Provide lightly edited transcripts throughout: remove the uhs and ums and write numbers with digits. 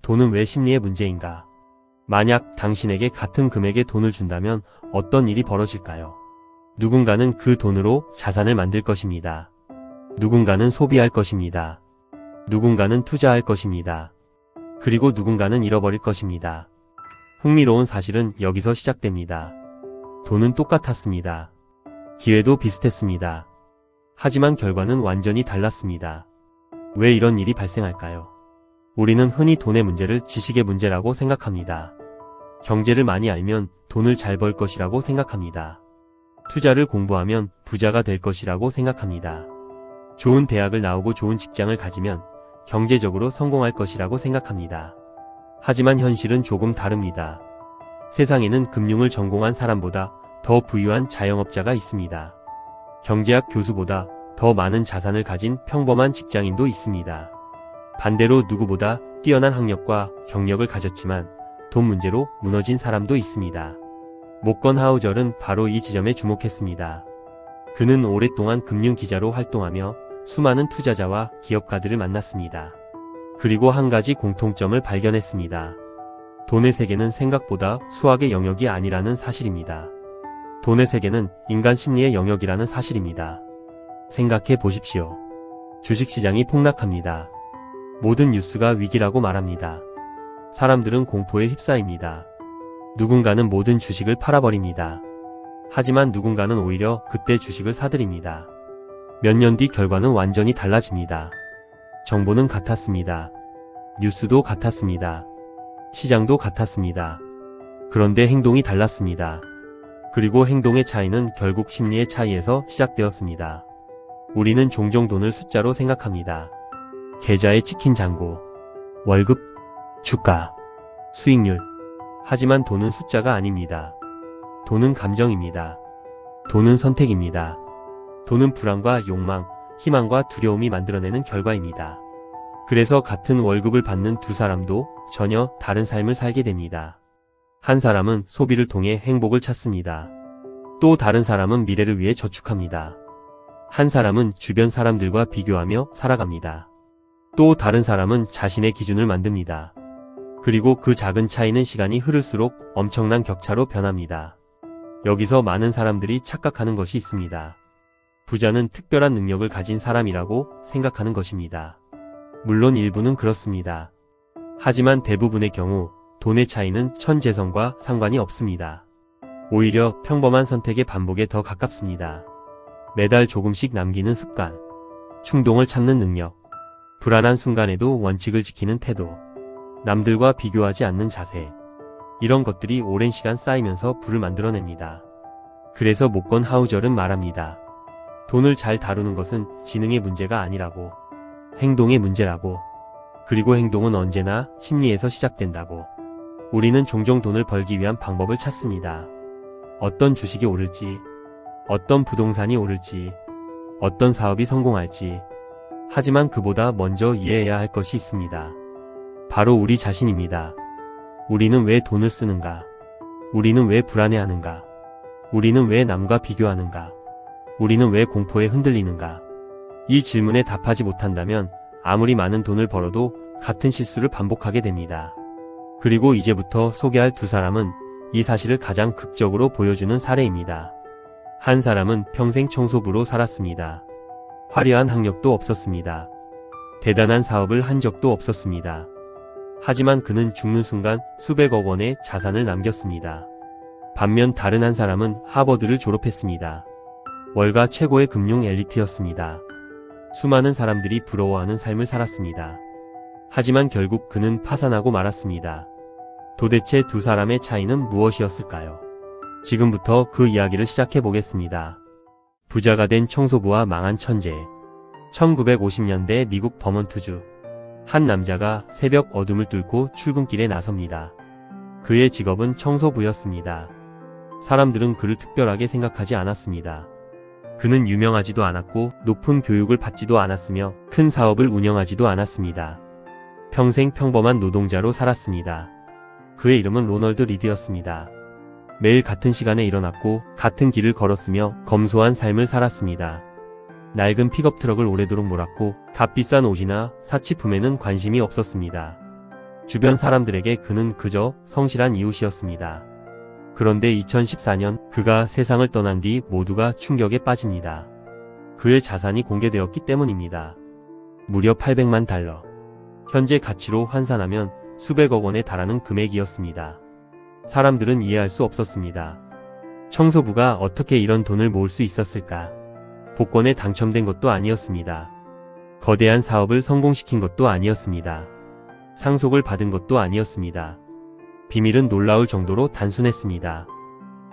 돈은 왜 심리의 문제인가? 만약 당신에게 같은 금액의 돈을 준다면 어떤 일이 벌어질까요? 누군가는 그 돈으로 자산을 만들 것입니다. 누군가는 소비할 것입니다. 누군가는 투자할 것입니다. 그리고 누군가는 잃어버릴 것입니다. 흥미로운 사실은 여기서 시작됩니다. 돈은 똑같았습니다. 기회도 비슷했습니다. 하지만 결과는 완전히 달랐습니다. 왜 이런 일이 발생할까요? 우리는 흔히 돈의 문제를 지식의 문제라고 생각합니다. 경제를 많이 알면 돈을 잘 벌 것이라고 생각합니다. 투자를 공부하면 부자가 될 것이라고 생각합니다. 좋은 대학을 나오고 좋은 직장을 가지면 경제적으로 성공할 것이라고 생각합니다. 하지만 현실은 조금 다릅니다. 세상에는 금융을 전공한 사람보다 더 부유한 자영업자가 있습니다. 경제학 교수보다 더 많은 자산을 가진 평범한 직장인도 있습니다. 반대로 누구보다 뛰어난 학력과 경력을 가졌지만 돈 문제로 무너진 사람도 있습니다. 모건 하우절은 바로 이 지점에 주목했습니다. 그는 오랫동안 금융기자로 활동하며 수많은 투자자와 기업가들을 만났습니다. 그리고 한 가지 공통점을 발견했습니다. 돈의 세계는 생각보다 수학의 영역이 아니라는 사실입니다. 돈의 세계는 인간 심리의 영역이라는 사실입니다. 생각해 보십시오. 주식시장이 폭락합니다. 모든 뉴스가 위기라고 말합니다. 사람들은 공포에 휩싸입니다. 누군가는 모든 주식을 팔아버립니다. 하지만 누군가는 오히려 그때 주식을 사들입니다. 몇 년 뒤 결과는 완전히 달라집니다. 정보는 같았습니다. 뉴스도 같았습니다. 시장도 같았습니다. 그런데 행동이 달랐습니다. 그리고 행동의 차이는 결국 심리의 차이에서 시작되었습니다. 우리는 종종 돈을 숫자로 생각합니다. 계좌에 찍힌 잔고, 월급, 주가, 수익률. 하지만 돈은 숫자가 아닙니다. 돈은 감정입니다. 돈은 선택입니다. 돈은 불안과 욕망, 희망과 두려움이 만들어내는 결과입니다. 그래서 같은 월급을 받는 두 사람도 전혀 다른 삶을 살게 됩니다. 한 사람은 소비를 통해 행복을 찾습니다. 또 다른 사람은 미래를 위해 저축합니다. 한 사람은 주변 사람들과 비교하며 살아갑니다. 또 다른 사람은 자신의 기준을 만듭니다. 그리고 그 작은 차이는 시간이 흐를수록 엄청난 격차로 변합니다. 여기서 많은 사람들이 착각하는 것이 있습니다. 부자는 특별한 능력을 가진 사람이라고 생각하는 것입니다. 물론 일부는 그렇습니다. 하지만 대부분의 경우 돈의 차이는 천재성과 상관이 없습니다. 오히려 평범한 선택의 반복에 더 가깝습니다. 매달 조금씩 남기는 습관, 충동을 참는 능력, 불안한 순간에도 원칙을 지키는 태도, 남들과 비교하지 않는 자세, 이런 것들이 오랜 시간 쌓이면서 부를 만들어냅니다. 그래서 모건 하우절은 말합니다. 돈을 잘 다루는 것은 지능의 문제가 아니라고, 행동의 문제라고, 그리고 행동은 언제나 심리에서 시작된다고. 우리는 종종 돈을 벌기 위한 방법을 찾습니다. 어떤 주식이 오를지, 어떤 부동산이 오를지, 어떤 사업이 성공할지. 하지만 그보다 먼저 이해해야 할 것이 있습니다. 바로 우리 자신입니다. 우리는 왜 돈을 쓰는가? 우리는 왜 불안해하는가? 우리는 왜 남과 비교하는가? 우리는 왜 공포에 흔들리는가? 이 질문에 답하지 못한다면 아무리 많은 돈을 벌어도 같은 실수를 반복하게 됩니다. 그리고 이제부터 소개할 두 사람은 이 사실을 가장 극적으로 보여주는 사례입니다. 한 사람은 평생 청소부로 살았습니다. 화려한 학력도 없었습니다. 대단한 사업을 한 적도 없었습니다. 하지만 그는 죽는 순간 수백억 원의 자산을 남겼습니다. 반면 다른 한 사람은 하버드를 졸업했습니다. 월가 최고의 금융 엘리트였습니다. 수많은 사람들이 부러워하는 삶을 살았습니다. 하지만 결국 그는 파산하고 말았습니다. 도대체 두 사람의 차이는 무엇이었을까요? 지금부터 그 이야기를 시작해 보겠습니다. 부자가 된 청소부와 망한 천재. 1950년대 미국 버몬트주. 한 남자가 새벽 어둠을 뚫고 출근길에 나섭니다. 그의 직업은 청소부였습니다. 사람들은 그를 특별하게 생각하지 않았습니다. 그는 유명하지도 않았고 높은 교육을 받지도 않았으며 큰 사업을 운영하지도 않았습니다. 평생 평범한 노동자로 살았습니다. 그의 이름은 로널드 리드였습니다. 매일 같은 시간에 일어났고 같은 길을 걸었으며 검소한 삶을 살았습니다. 낡은 픽업 트럭을 오래도록 몰았고 값비싼 옷이나 사치품에는 관심이 없었습니다. 주변 사람들에게 그는 그저 성실한 이웃이었습니다. 그런데 2014년 그가 세상을 떠난 뒤 모두가 충격에 빠집니다. 그의 자산이 공개되었기 때문입니다. 무려 800만 달러. 현재 가치로 환산하면 수백억 원에 달하는 금액이었습니다. 사람들은 이해할 수 없었습니다. 청소부가 어떻게 이런 돈을 모을 수 있었을까? 복권에 당첨된 것도 아니었습니다. 거대한 사업을 성공시킨 것도 아니었습니다. 상속을 받은 것도 아니었습니다. 비밀은 놀라울 정도로 단순했습니다.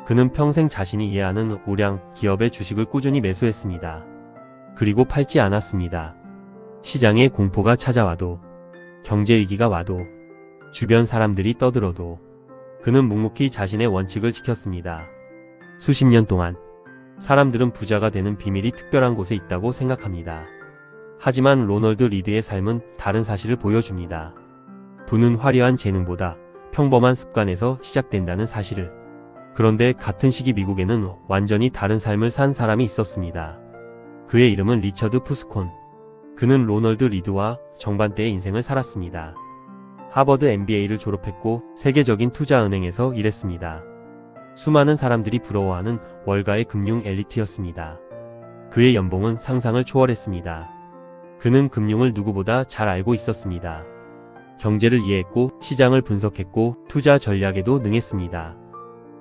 그는 평생 자신이 이해하는 우량 기업의 주식을 꾸준히 매수했습니다. 그리고 팔지 않았습니다. 시장에 공포가 찾아와도, 경제위기가 와도, 주변 사람들이 떠들어도 그는 묵묵히 자신의 원칙을 지켰습니다. 수십 년 동안 사람들은 부자가 되는 비밀이 특별한 곳에 있다고 생각합니다. 하지만 로널드 리드의 삶은 다른 사실을 보여줍니다. 부는 화려한 재능보다 평범한 습관에서 시작된다는 사실을. 그런데 같은 시기 미국에는 완전히 다른 삶을 산 사람이 있었습니다. 그의 이름은 리처드 푸스콘. 그는 로널드 리드와 정반대의 인생을 살았습니다. 하버드 MBA를 졸업했고 세계적인 투자은행에서 일했습니다. 수많은 사람들이 부러워하는 월가의 금융 엘리트였습니다. 그의 연봉은 상상을 초월했습니다. 그는 금융을 누구보다 잘 알고 있었습니다. 경제를 이해했고 시장을 분석했고 투자 전략에도 능했습니다.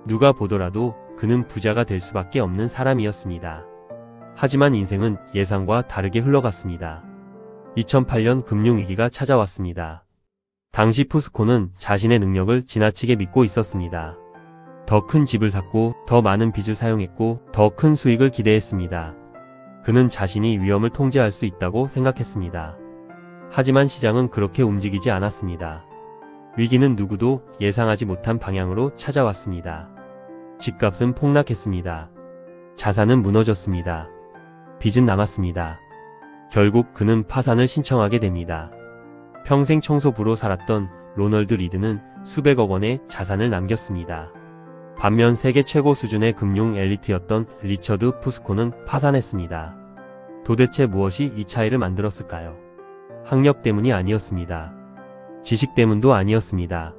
누가 보더라도 그는 부자가 될 수밖에 없는 사람이었습니다. 하지만 인생은 예상과 다르게 흘러갔습니다. 2008년 금융위기가 찾아왔습니다. 당시 푸스콘은 자신의 능력을 지나치게 믿고 있었습니다. 더 큰 집을 샀고 더 많은 빚을 사용했고 더 큰 수익을 기대했습니다. 그는 자신이 위험을 통제할 수 있다고 생각했습니다. 하지만 시장은 그렇게 움직이지 않았습니다. 위기는 누구도 예상하지 못한 방향으로 찾아왔습니다. 집값은 폭락했습니다. 자산은 무너졌습니다. 빚은 남았습니다. 결국 그는 파산을 신청하게 됩니다. 평생 청소부로 살았던 로널드 리드는 수백억 원의 자산을 남겼습니다. 반면 세계 최고 수준의 금융 엘리트였던 리처드 푸스콘은 파산했습니다. 도대체 무엇이 이 차이를 만들었을까요? 학력 때문이 아니었습니다. 지식 때문도 아니었습니다.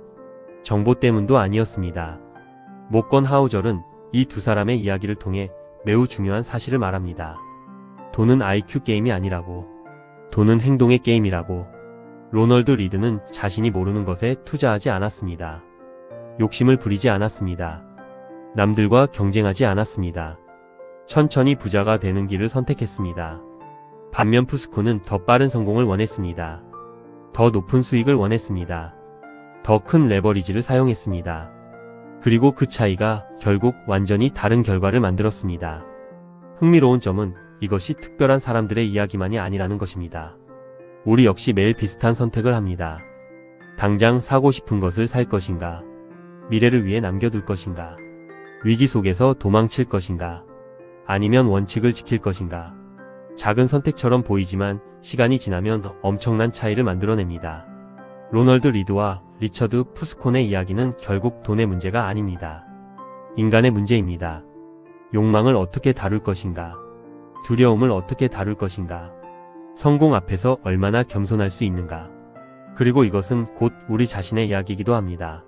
정보 때문도 아니었습니다. 모건 하우절은 이 두 사람의 이야기를 통해 매우 중요한 사실을 말합니다. 돈은 IQ 게임이 아니라고. 돈은 행동의 게임이라고. 로널드 리드는 자신이 모르는 것에 투자하지 않았습니다. 욕심을 부리지 않았습니다. 남들과 경쟁하지 않았습니다. 천천히 부자가 되는 길을 선택했습니다. 반면 푸스콘은 더 빠른 성공을 원했습니다. 더 높은 수익을 원했습니다. 더 큰 레버리지를 사용했습니다. 그리고 그 차이가 결국 완전히 다른 결과를 만들었습니다. 흥미로운 점은 이것이 특별한 사람들의 이야기만이 아니라는 것입니다. 우리 역시 매일 비슷한 선택을 합니다. 당장 사고 싶은 것을 살 것인가? 미래를 위해 남겨둘 것인가? 위기 속에서 도망칠 것인가? 아니면 원칙을 지킬 것인가? 작은 선택처럼 보이지만 시간이 지나면 엄청난 차이를 만들어냅니다. 로널드 리드와 리처드 푸스콘의 이야기는 결국 돈의 문제가 아닙니다. 인간의 문제입니다. 욕망을 어떻게 다룰 것인가? 두려움을 어떻게 다룰 것인가? 성공 앞에서 얼마나 겸손할 수 있는가? 그리고 이것은 곧 우리 자신의 이야기이기도 합니다.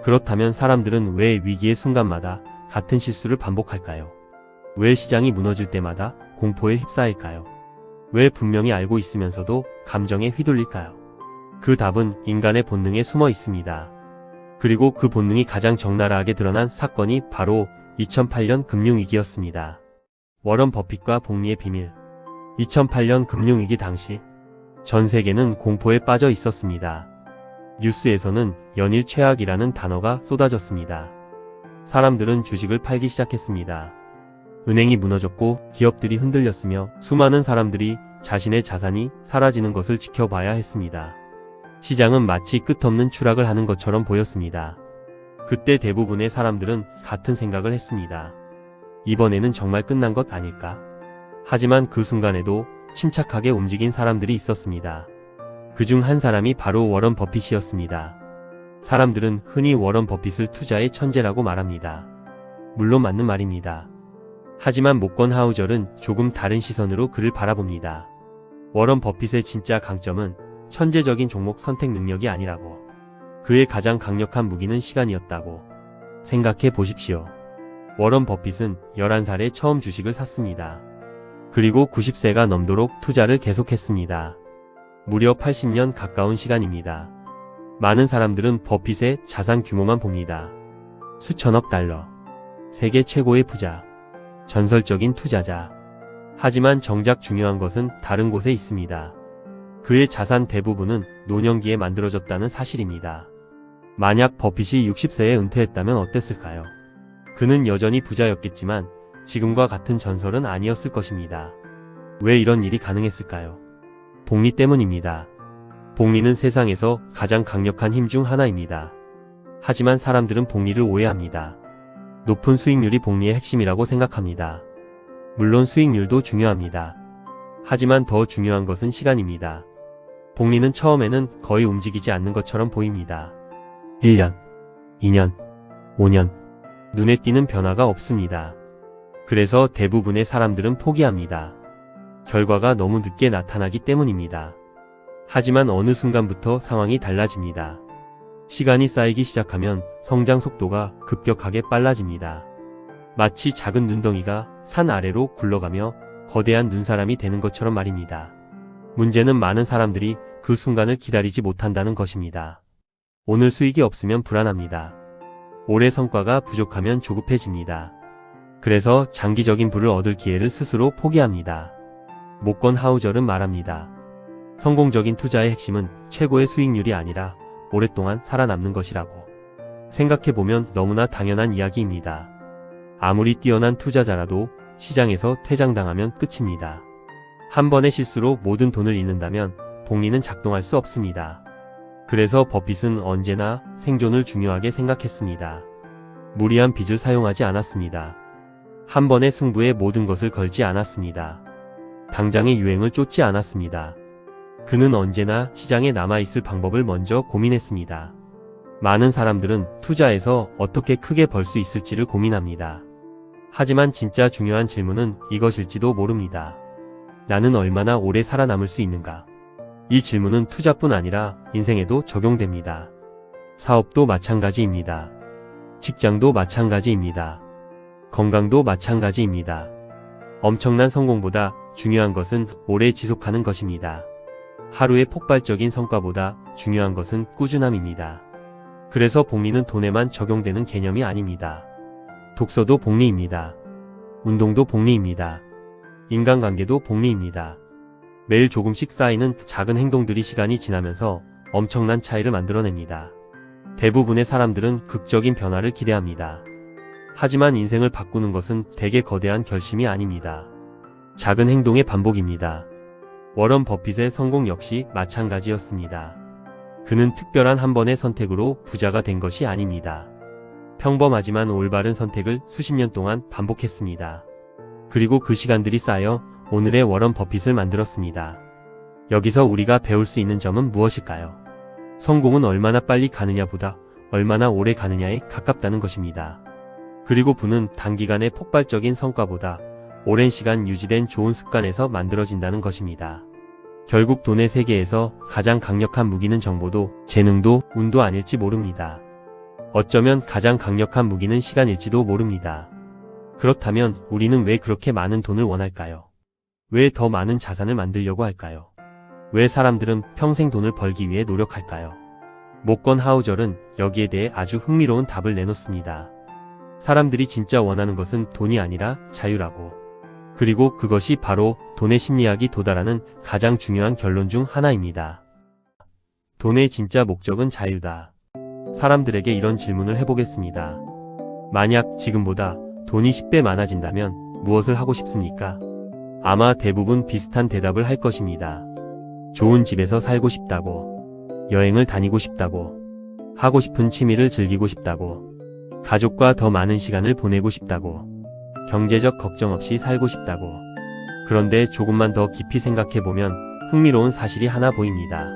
그렇다면 사람들은 왜 위기의 순간마다 같은 실수를 반복할까요? 왜 시장이 무너질 때마다 공포에 휩싸일까요? 왜 분명히 알고 있으면서도 감정에 휘둘릴까요? 그 답은 인간의 본능에 숨어 있습니다. 그리고 그 본능이 가장 적나라하게 드러난 사건이 바로 2008년 금융위기였습니다. 워런 버핏과 복리의 비밀. 2008년 금융위기 당시 전 세계는 공포에 빠져 있었습니다. 뉴스에서는 연일 최악이라는 단어가 쏟아졌습니다. 사람들은 주식을 팔기 시작했습니다. 은행이 무너졌고 기업들이 흔들렸으며 수많은 사람들이 자신의 자산이 사라지는 것을 지켜봐야 했습니다. 시장은 마치 끝없는 추락을 하는 것처럼 보였습니다. 그때 대부분의 사람들은 같은 생각을 했습니다. 이번에는 정말 끝난 것 아닐까? 하지만 그 순간에도 침착하게 움직인 사람들이 있었습니다. 그중 한 사람이 바로 워런 버핏이었습니다. 사람들은 흔히 워런 버핏을 투자의 천재라고 말합니다. 물론 맞는 말입니다. 하지만 모건 하우절은 조금 다른 시선으로 그를 바라봅니다. 워런 버핏의 진짜 강점은 천재적인 종목 선택 능력이 아니라고. 그의 가장 강력한 무기는 시간이었다고 생각해 보십시오. 워런 버핏은 11살에 처음 주식을 샀습니다. 그리고 90세가 넘도록 투자를 계속했습니다. 무려 80년 가까운 시간입니다. 많은 사람들은 버핏의 자산 규모만 봅니다. 수천억 달러. 세계 최고의 부자. 전설적인 투자자. 하지만 정작 중요한 것은 다른 곳에 있습니다. 그의 자산 대부분은 노년기에 만들어졌다는 사실입니다. 만약 버핏이 60세에 은퇴했다면 어땠을까요? 그는 여전히 부자였겠지만 지금과 같은 전설은 아니었을 것입니다. 왜 이런 일이 가능했을까요? 복리 때문입니다. 복리는 세상에서 가장 강력한 힘 중 하나입니다. 하지만 사람들은 복리를 오해합니다. 높은 수익률이 복리의 핵심이라고 생각합니다. 물론 수익률도 중요합니다. 하지만 더 중요한 것은 시간입니다. 복리는 처음에는 거의 움직이지 않는 것처럼 보입니다. 1년, 2년, 5년. 눈에 띄는 변화가 없습니다. 그래서 대부분의 사람들은 포기합니다. 결과가 너무 늦게 나타나기 때문입니다. 하지만 어느 순간부터 상황이 달라집니다. 시간이 쌓이기 시작하면 성장 속도가 급격하게 빨라집니다. 마치 작은 눈덩이가 산 아래로 굴러가며 거대한 눈사람이 되는 것처럼 말입니다. 문제는 많은 사람들이 그 순간을 기다리지 못한다는 것입니다. 오늘 수익이 없으면 불안합니다. 올해 성과가 부족하면 조급해집니다. 그래서 장기적인 부를 얻을 기회를 스스로 포기합니다. 모건 하우절은 말합니다. 성공적인 투자의 핵심은 최고의 수익률이 아니라 오랫동안 살아남는 것이라고. 생각해보면 너무나 당연한 이야기입니다. 아무리 뛰어난 투자자라도 시장에서 퇴장당하면 끝입니다. 한 번의 실수로 모든 돈을 잃는다면 복리는 작동할 수 없습니다. 그래서 버핏은 언제나 생존을 중요하게 생각했습니다. 무리한 빚을 사용하지 않았습니다. 한 번의 승부에 모든 것을 걸지 않았습니다. 당장의 유행을 쫓지 않았습니다. 그는 언제나 시장에 남아있을 방법을 먼저 고민했습니다. 많은 사람들은 투자에서 어떻게 크게 벌 수 있을지를 고민합니다. 하지만 진짜 중요한 질문은 이것일지도 모릅니다. 나는 얼마나 오래 살아남을 수 있는가? 이 질문은 투자뿐 아니라 인생에도 적용됩니다. 사업도 마찬가지입니다. 직장도 마찬가지입니다. 건강도 마찬가지입니다. 엄청난 성공보다 중요한 것은 오래 지속하는 것입니다. 하루의 폭발적인 성과보다 중요한 것은 꾸준함입니다. 그래서 복리는 돈에만 적용되는 개념이 아닙니다. 독서도 복리입니다. 운동도 복리입니다. 인간관계도 복리입니다. 매일 조금씩 쌓이는 작은 행동들이 시간이 지나면서 엄청난 차이를 만들어냅니다. 대부분의 사람들은 극적인 변화를 기대합니다. 하지만 인생을 바꾸는 것은 대개 거대한 결심이 아닙니다. 작은 행동의 반복입니다. 워런 버핏의 성공 역시 마찬가지였습니다. 그는 특별한 한 번의 선택으로 부자가 된 것이 아닙니다. 평범하지만 올바른 선택을 수십 년 동안 반복했습니다. 그리고 그 시간들이 쌓여 오늘의 워런 버핏을 만들었습니다. 여기서 우리가 배울 수 있는 점은 무엇일까요? 성공은 얼마나 빨리 가느냐보다 얼마나 오래 가느냐에 가깝다는 것입니다. 그리고 부는 단기간의 폭발적인 성과보다 오랜 시간 유지된 좋은 습관에서 만들어진다는 것입니다. 결국 돈의 세계에서 가장 강력한 무기는 정보도 재능도 운도 아닐지 모릅니다. 어쩌면 가장 강력한 무기는 시간일지도 모릅니다. 그렇다면 우리는 왜 그렇게 많은 돈을 원할까요? 왜 더 많은 자산을 만들려고 할까요? 왜 사람들은 평생 돈을 벌기 위해 노력할까요? 모건 하우절은 여기에 대해 아주 흥미로운 답을 내놓습니다. 사람들이 진짜 원하는 것은 돈이 아니라 자유라고. 그리고 그것이 바로 돈의 심리학이 도달하는 가장 중요한 결론 중 하나입니다. 돈의 진짜 목적은 자유다. 사람들에게 이런 질문을 해보겠습니다. 만약 지금보다 돈이 10배 많아진다면 무엇을 하고 싶습니까? 아마 대부분 비슷한 대답을 할 것입니다. 좋은 집에서 살고 싶다고, 여행을 다니고 싶다고, 하고 싶은 취미를 즐기고 싶다고, 가족과 더 많은 시간을 보내고 싶다고, 경제적 걱정 없이 살고 싶다고. 그런데 조금만 더 깊이 생각해보면 흥미로운 사실이 하나 보입니다.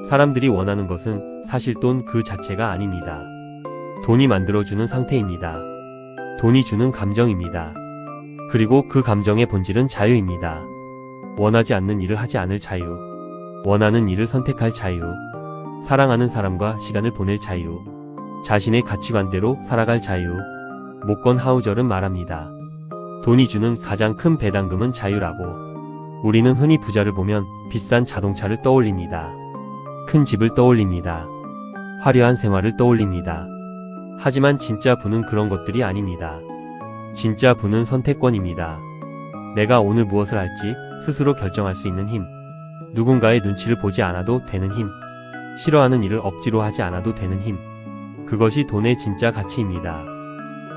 사람들이 원하는 것은 사실 돈 그 자체가 아닙니다. 돈이 만들어주는 상태입니다. 돈이 주는 감정입니다. 그리고 그 감정의 본질은 자유입니다. 원하지 않는 일을 하지 않을 자유, 원하는 일을 선택할 자유, 사랑하는 사람과 시간을 보낼 자유, 자신의 가치관대로 살아갈 자유. 모건 하우절은 말합니다. 돈이 주는 가장 큰 배당금은 자유라고. 우리는 흔히 부자를 보면 비싼 자동차를 떠올립니다. 큰 집을 떠올립니다. 화려한 생활을 떠올립니다. 하지만 진짜 부는 그런 것들이 아닙니다. 진짜 부는 선택권입니다. 내가 오늘 무엇을 할지 스스로 결정할 수 있는 힘. 누군가의 눈치를 보지 않아도 되는 힘. 싫어하는 일을 억지로 하지 않아도 되는 힘. 그것이 돈의 진짜 가치입니다.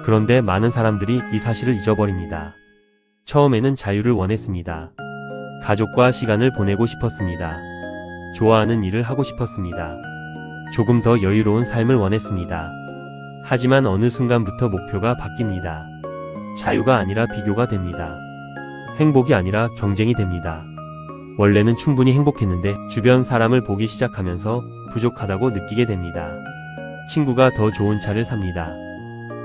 그런데 많은 사람들이 이 사실을 잊어버립니다. 처음에는 자유를 원했습니다. 가족과 시간을 보내고 싶었습니다. 좋아하는 일을 하고 싶었습니다. 조금 더 여유로운 삶을 원했습니다. 하지만 어느 순간부터 목표가 바뀝니다. 자유가 아니라 비교가 됩니다. 행복이 아니라 경쟁이 됩니다. 원래는 충분히 행복했는데 주변 사람을 보기 시작하면서 부족하다고 느끼게 됩니다. 친구가 더 좋은 차를 삽니다.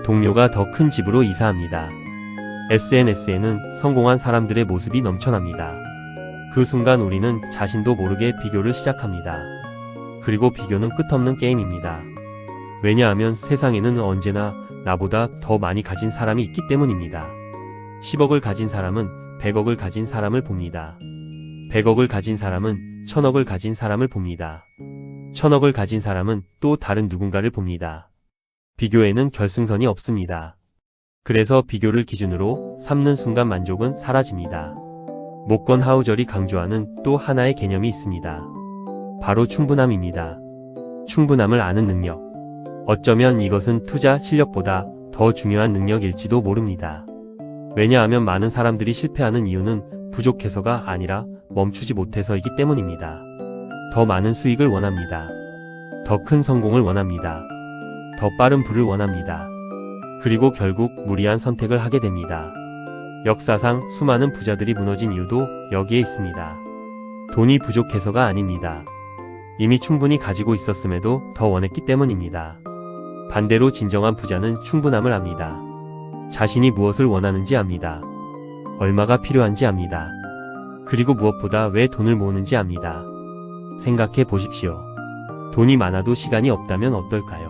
동료가 더 큰 집으로 이사합니다. SNS에는 성공한 사람들의 모습이 넘쳐납니다. 그 순간 우리는 자신도 모르게 비교를 시작합니다. 그리고 비교는 끝없는 게임입니다. 왜냐하면 세상에는 언제나 나보다 더 많이 가진 사람이 있기 때문입니다. 10억을 가진 사람은 100억을 가진 사람을 봅니다. 100억을 가진 사람은 1000억을 가진 사람을 봅니다. 1000억을 가진 사람은 또 다른 누군가를 봅니다. 비교에는 결승선이 없습니다. 그래서 비교를 기준으로 삼는 순간 만족은 사라집니다. 모건 하우절이 강조하는 또 하나의 개념이 있습니다. 바로 충분함입니다. 충분함을 아는 능력. 어쩌면 이것은 투자 실력보다 더 중요한 능력일지도 모릅니다. 왜냐하면 많은 사람들이 실패하는 이유는 부족해서가 아니라 멈추지 못해서이기 때문입니다. 더 많은 수익을 원합니다. 더 큰 성공을 원합니다. 더 빠른 부를 원합니다. 그리고 결국 무리한 선택을 하게 됩니다. 역사상 수많은 부자들이 무너진 이유도 여기에 있습니다. 돈이 부족해서가 아닙니다. 이미 충분히 가지고 있었음에도 더 원했기 때문입니다. 반대로 진정한 부자는 충분함을 압니다. 자신이 무엇을 원하는지 압니다. 얼마가 필요한지 압니다. 그리고 무엇보다 왜 돈을 모으는지 압니다. 생각해 보십시오. 돈이 많아도 시간이 없다면 어떨까요?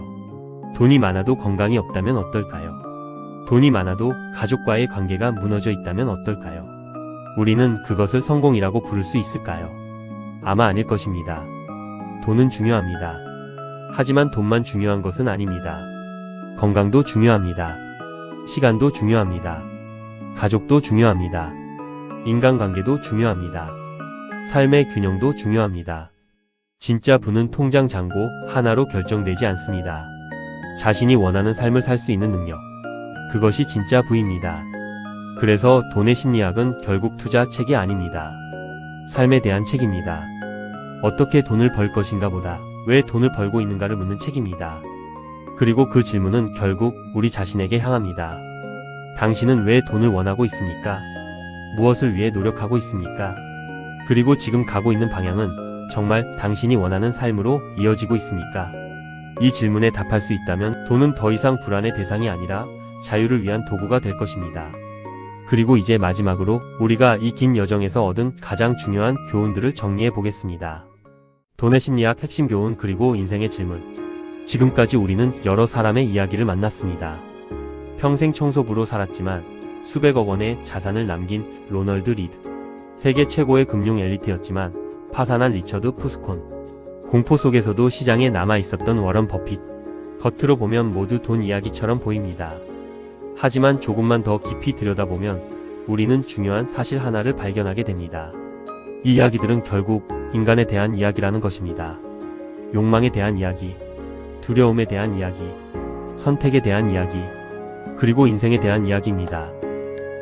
돈이 많아도 건강이 없다면 어떨까요? 돈이 많아도 가족과의 관계가 무너져 있다면 어떨까요? 우리는 그것을 성공이라고 부를 수 있을까요? 아마 아닐 것입니다. 돈은 중요합니다. 하지만 돈만 중요한 것은 아닙니다. 건강도 중요합니다. 시간도 중요합니다. 가족도 중요합니다. 인간관계도 중요합니다. 삶의 균형도 중요합니다. 진짜 부는 통장 잔고 하나로 결정되지 않습니다. 자신이 원하는 삶을 살 수 있는 능력. 그것이 진짜 부입니다. 그래서 돈의 심리학은 결국 투자 책이 아닙니다. 삶에 대한 책입니다. 어떻게 돈을 벌 것인가 보다 왜 돈을 벌고 있는가를 묻는 책입니다. 그리고 그 질문은 결국 우리 자신에게 향합니다. 당신은 왜 돈을 원하고 있습니까? 무엇을 위해 노력하고 있습니까? 그리고 지금 가고 있는 방향은 정말 당신이 원하는 삶으로 이어지고 있습니까? 이 질문에 답할 수 있다면 돈은 더 이상 불안의 대상이 아니라 자유를 위한 도구가 될 것입니다. 그리고 이제 마지막으로 우리가 이 긴 여정에서 얻은 가장 중요한 교훈들을 정리해 보겠습니다. 돈의 심리학 핵심 교훈 그리고 인생의 질문. 지금까지 우리는 여러 사람의 이야기를 만났습니다. 평생 청소부로 살았지만 수백억 원의 자산을 남긴 로널드 리드. 세계 최고의 금융 엘리트였지만 파산한 리처드 푸스콘. 공포 속에서도 시장에 남아있었던 워런 버핏. 겉으로 보면 모두 돈 이야기처럼 보입니다. 하지만 조금만 더 깊이 들여다보면 우리는 중요한 사실 하나를 발견하게 됩니다. 이 이야기들은 결국 인간에 대한 이야기라는 것입니다. 욕망에 대한 이야기, 두려움에 대한 이야기, 선택에 대한 이야기, 그리고 인생에 대한 이야기입니다.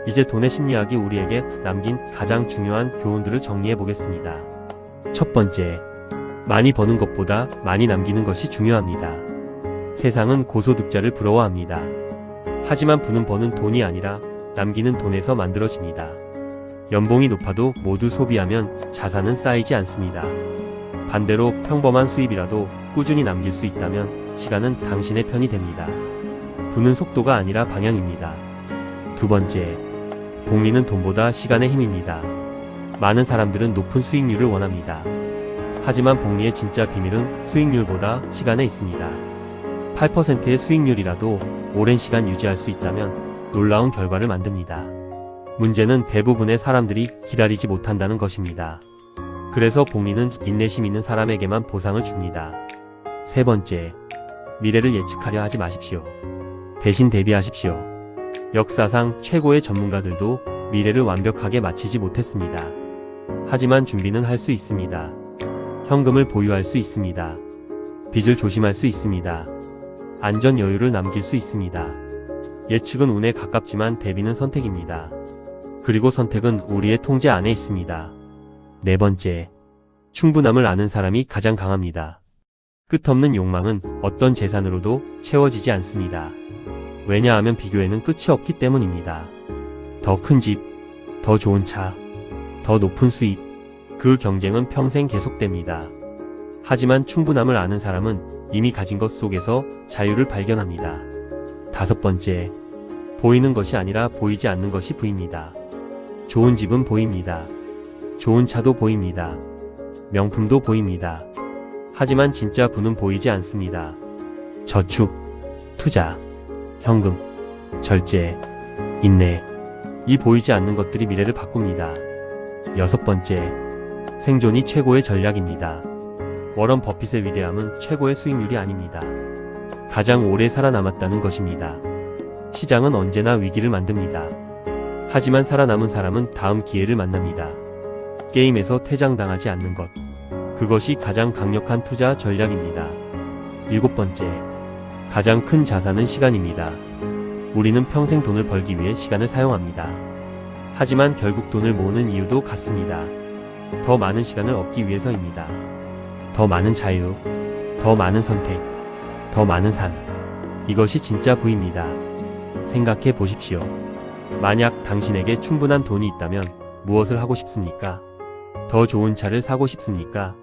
이제 돈의 심리학이 우리에게 남긴 가장 중요한 교훈들을 정리해 보겠습니다. 첫 번째, 많이 버는 것보다 많이 남기는 것이 중요합니다. 세상은 고소득자를 부러워합니다. 하지만 부는 버는 돈이 아니라 남기는 돈에서 만들어집니다. 연봉이 높아도 모두 소비하면 자산은 쌓이지 않습니다. 반대로 평범한 수입이라도 꾸준히 남길 수 있다면 시간은 당신의 편이 됩니다. 부는 속도가 아니라 방향입니다. 두 번째, 복리는 돈보다 시간의 힘입니다. 많은 사람들은 높은 수익률을 원합니다. 하지만 복리의 진짜 비밀은 수익률보다 시간에 있습니다. 8%의 수익률이라도 오랜 시간 유지할 수 있다면 놀라운 결과를 만듭니다. 문제는 대부분의 사람들이 기다리지 못한다는 것입니다. 그래서 복리는 인내심 있는 사람에게만 보상을 줍니다. 세 번째, 미래를 예측하려 하지 마십시오. 대신 대비하십시오. 역사상 최고의 전문가들도 미래를 완벽하게 맞히지 못했습니다. 하지만 준비는 할 수 있습니다. 현금을 보유할 수 있습니다. 빚을 조심할 수 있습니다. 안전 여유를 남길 수 있습니다. 예측은 운에 가깝지만 대비는 선택입니다. 그리고 선택은 우리의 통제 안에 있습니다. 네 번째, 충분함을 아는 사람이 가장 강합니다. 끝없는 욕망은 어떤 재산으로도 채워지지 않습니다. 왜냐하면 비교에는 끝이 없기 때문입니다. 더 큰 집, 더 좋은 차, 더 높은 수입, 그 경쟁은 평생 계속됩니다. 하지만 충분함을 아는 사람은 이미 가진 것 속에서 자유를 발견합니다. 다섯 번째, 보이는 것이 아니라 보이지 않는 것이 보입니다. 좋은 집은 보입니다. 좋은 차도 보입니다. 명품도 보입니다. 하지만 진짜 부는 보이지 않습니다. 저축, 투자, 현금, 절제, 인내. 이 보이지 않는 것들이 미래를 바꿉니다. 여섯 번째, 생존이 최고의 전략입니다. 워런 버핏의 위대함은 최고의 수익률이 아닙니다. 가장 오래 살아남았다는 것입니다. 시장은 언제나 위기를 만듭니다. 하지만 살아남은 사람은 다음 기회를 만납니다. 게임에서 퇴장당하지 않는 것. 그것이 가장 강력한 투자 전략입니다. 일곱 번째, 가장 큰 자산은 시간입니다. 우리는 평생 돈을 벌기 위해 시간을 사용합니다. 하지만 결국 돈을 모으는 이유도 같습니다. 더 많은 시간을 얻기 위해서입니다. 더 많은 자유, 더 많은 선택, 더 많은 삶. 이것이 진짜 부입니다. 생각해 보십시오. 만약 당신에게 충분한 돈이 있다면 무엇을 하고 싶습니까? 더 좋은 차를 사고 싶습니까?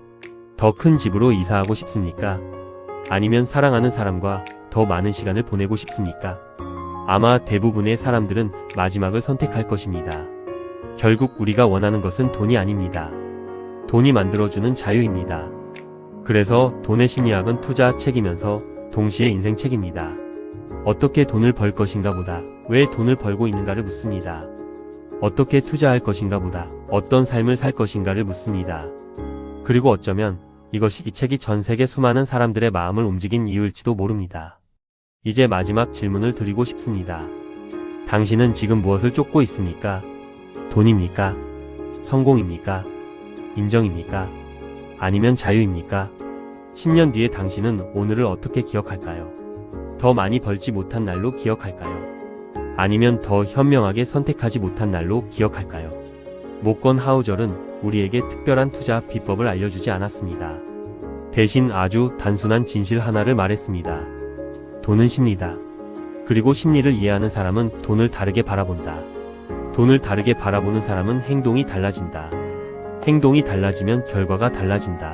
더 큰 집으로 이사하고 싶습니까? 아니면 사랑하는 사람과 더 많은 시간을 보내고 싶습니까? 아마 대부분의 사람들은 마지막을 선택할 것입니다. 결국 우리가 원하는 것은 돈이 아닙니다. 돈이 만들어주는 자유입니다. 그래서 돈의 심리학은 투자 책이면서 동시에 인생 책입니다. 어떻게 돈을 벌 것인가 보다 왜 돈을 벌고 있는가를 묻습니다. 어떻게 투자할 것인가 보다 어떤 삶을 살 것인가를 묻습니다. 그리고 어쩌면 이것이 이 책이 전 세계 수많은 사람들의 마음을 움직인 이유일지도 모릅니다. 이제 마지막 질문을 드리고 싶습니다. 당신은 지금 무엇을 쫓고 있습니까? 돈입니까? 성공입니까? 인정입니까? 아니면 자유입니까? 10년 뒤에 당신은 오늘을 어떻게 기억할까요? 더 많이 벌지 못한 날로 기억할까요? 아니면 더 현명하게 선택하지 못한 날로 기억할까요? 모건 하우절은 우리에게 특별한 투자 비법을 알려주지 않았습니다. 대신 아주 단순한 진실 하나를 말했습니다. 돈은 심리다. 그리고 심리를 이해하는 사람은 돈을 다르게 바라본다. 돈을 다르게 바라보는 사람은 행동이 달라진다. 행동이 달라지면 결과가 달라진다.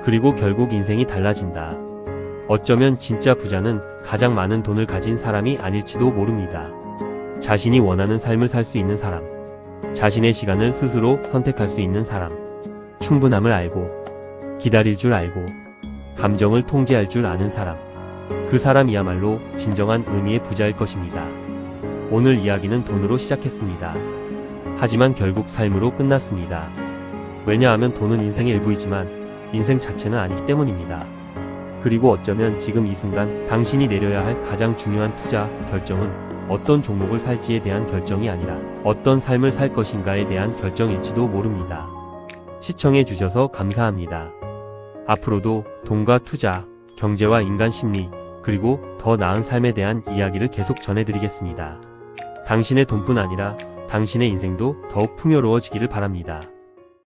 그리고 결국 인생이 달라진다. 어쩌면 진짜 부자는 가장 많은 돈을 가진 사람이 아닐지도 모릅니다. 자신이 원하는 삶을 살 수 있는 사람. 자신의 시간을 스스로 선택할 수 있는 사람. 충분함을 알고, 기다릴 줄 알고, 감정을 통제할 줄 아는 사람. 그 사람이야말로 진정한 의미의 부자일 것입니다. 오늘 이야기는 돈으로 시작했습니다. 하지만 결국 삶으로 끝났습니다. 왜냐하면 돈은 인생의 일부이지만 인생 자체는 아니기 때문입니다. 그리고 어쩌면 지금 이 순간 당신이 내려야 할 가장 중요한 투자 결정은 어떤 종목을 살지에 대한 결정이 아니라 어떤 삶을 살 것인가에 대한 결정일지도 모릅니다. 시청해 주셔서 감사합니다. 앞으로도 돈과 투자, 경제와 인간 심리, 그리고 더 나은 삶에 대한 이야기를 계속 전해드리겠습니다. 당신의 돈뿐 아니라 당신의 인생도 더욱 풍요로워지기를 바랍니다.